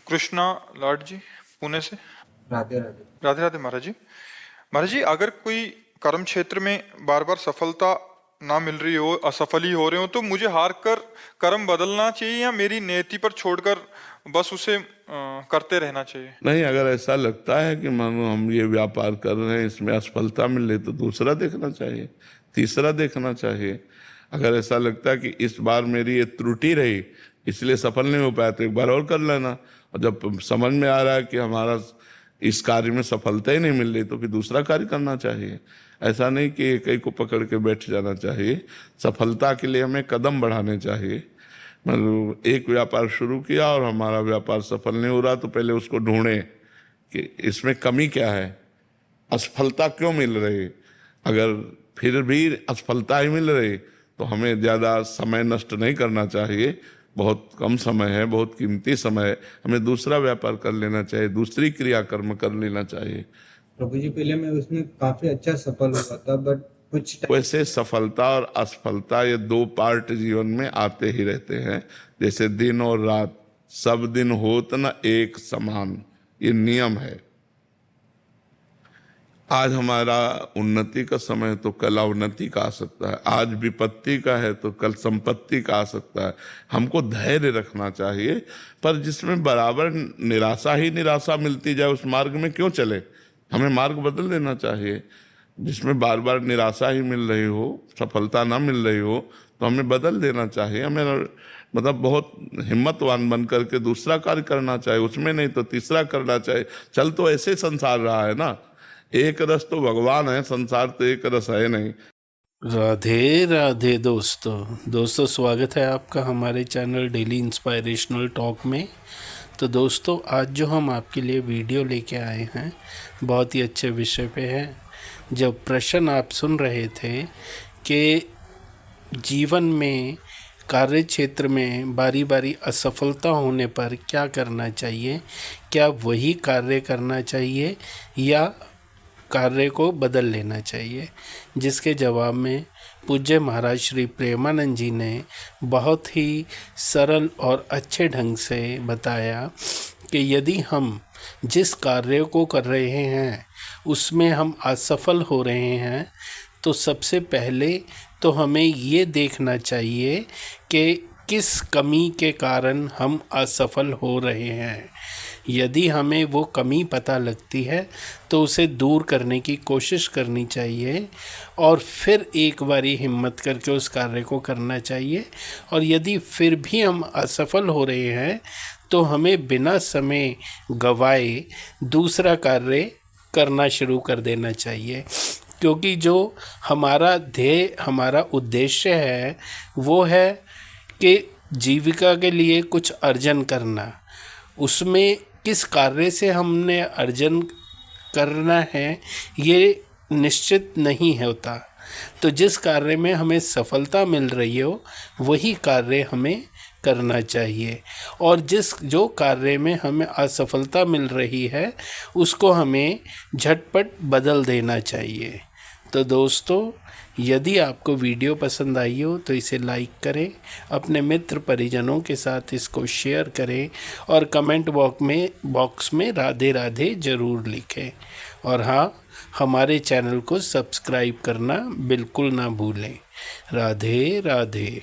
कृष्णा लाड जी, पुणे से। राधे राधे। राधे राधे महाराज जी। महाराज जी, अगर कोई कर्म क्षेत्र में बार बार सफलता ना मिल रही हो, असफल ही हो रहे हो, तो मुझे हार कर कर्म बदलना चाहिए या मेरी नियति पर छोड़कर बस उसे करते रहना चाहिए? नहीं, अगर ऐसा लगता है कि मानो हम ये व्यापार कर रहे हैं, इसमें असफलता मिल रही, तो दूसरा देखना चाहिए, तीसरा देखना चाहिए। अगर ऐसा लगता है कि इस बार मेरी ये त्रुटि रही इसलिए सफल नहीं हो पाया, तो एक बार और कर लेना। और जब समझ में आ रहा है कि हमारा इस कार्य में सफलता ही नहीं मिल रही, तो फिर दूसरा कार्य करना चाहिए। ऐसा नहीं कि एक ही को पकड़ के बैठ जाना चाहिए। सफलता के लिए हमें कदम बढ़ाने चाहिए। मतलब एक व्यापार शुरू किया और हमारा व्यापार सफल नहीं हो रहा, तो पहले उसको ढूंढें कि इसमें कमी क्या है, असफलता क्यों मिल रही। अगर फिर भी असफलता ही मिल रही तो हमें ज़्यादा समय नष्ट नहीं करना चाहिए। बहुत कम समय है, बहुत कीमती समय है, हमें दूसरा व्यापार कर लेना चाहिए, दूसरी क्रियाकर्म कर लेना चाहिए। प्रभु जी, पहले मैं उसमें काफी अच्छा सफल हुआ था, बट कुछ वैसे सफलता और असफलता ये दो पार्ट जीवन में आते ही रहते हैं। जैसे दिन और रात, सब दिन होत न एक समान, ये नियम है। आज हमारा उन्नति का समय है तो कल अवनति का आ सकता है, आज विपत्ति का है तो कल संपत्ति का आ सकता है। हमको धैर्य रखना चाहिए, पर जिसमें बराबर निराशा ही निराशा मिलती जाए उस मार्ग में क्यों चले, हमें मार्ग बदल देना चाहिए। जिसमें बार बार निराशा ही मिल रही हो, सफलता ना मिल रही हो, तो हमें बदल देना चाहिए। हमें मतलब बहुत हिम्मतवान बन करके दूसरा कार्य करना चाहिए, उसमें नहीं तो तीसरा करना चाहिए। चल तो ऐसे संसार रहा है ना, एक रस तो भगवान है, संसार तो एक रस है नहीं। राधे राधे दोस्तों स्वागत है आपका हमारे चैनल डेली इंस्पायरेशनल टॉक में। तो दोस्तों, आज जो हम आपके लिए वीडियो लेके आए हैं बहुत ही अच्छे विषय पे है। जब प्रश्न आप सुन रहे थे कि जीवन में कार्य क्षेत्र में बारी बारी असफलता होने पर क्या करना चाहिए, क्या वही कार्य करना चाहिए या कार्य को बदल लेना चाहिए, जिसके जवाब में पूज्य महाराज श्री प्रेमानंद जी ने बहुत ही सरल और अच्छे ढंग से बताया कि यदि हम जिस कार्य को कर रहे हैं उसमें हम असफल हो रहे हैं, तो सबसे पहले तो हमें ये देखना चाहिए कि किस कमी के कारण हम असफल हो रहे हैं। यदि हमें वो कमी पता लगती है तो उसे दूर करने की कोशिश करनी चाहिए और फिर एक बारी हिम्मत करके उस कार्य को करना चाहिए। और यदि फिर भी हम असफल हो रहे हैं तो हमें बिना समय गवाए दूसरा कार्य करना शुरू कर देना चाहिए, क्योंकि जो हमारा ध्येय, हमारा उद्देश्य है वो है कि जीविका के लिए कुछ अर्जन करना। उसमें किस कार्य से हमने अर्जन करना है ये निश्चित नहीं होता। तो जिस कार्य में हमें सफलता मिल रही हो वही कार्य हमें करना चाहिए, और जो कार्य में हमें असफलता मिल रही है उसको हमें झटपट बदल देना चाहिए। तो दोस्तों, यदि आपको वीडियो पसंद आई हो तो इसे लाइक करें, अपने मित्र परिजनों के साथ इसको शेयर करें और कमेंट बॉक्स में राधे राधे ज़रूर लिखें। और हाँ, हमारे चैनल को सब्सक्राइब करना बिल्कुल ना भूलें। राधे राधे।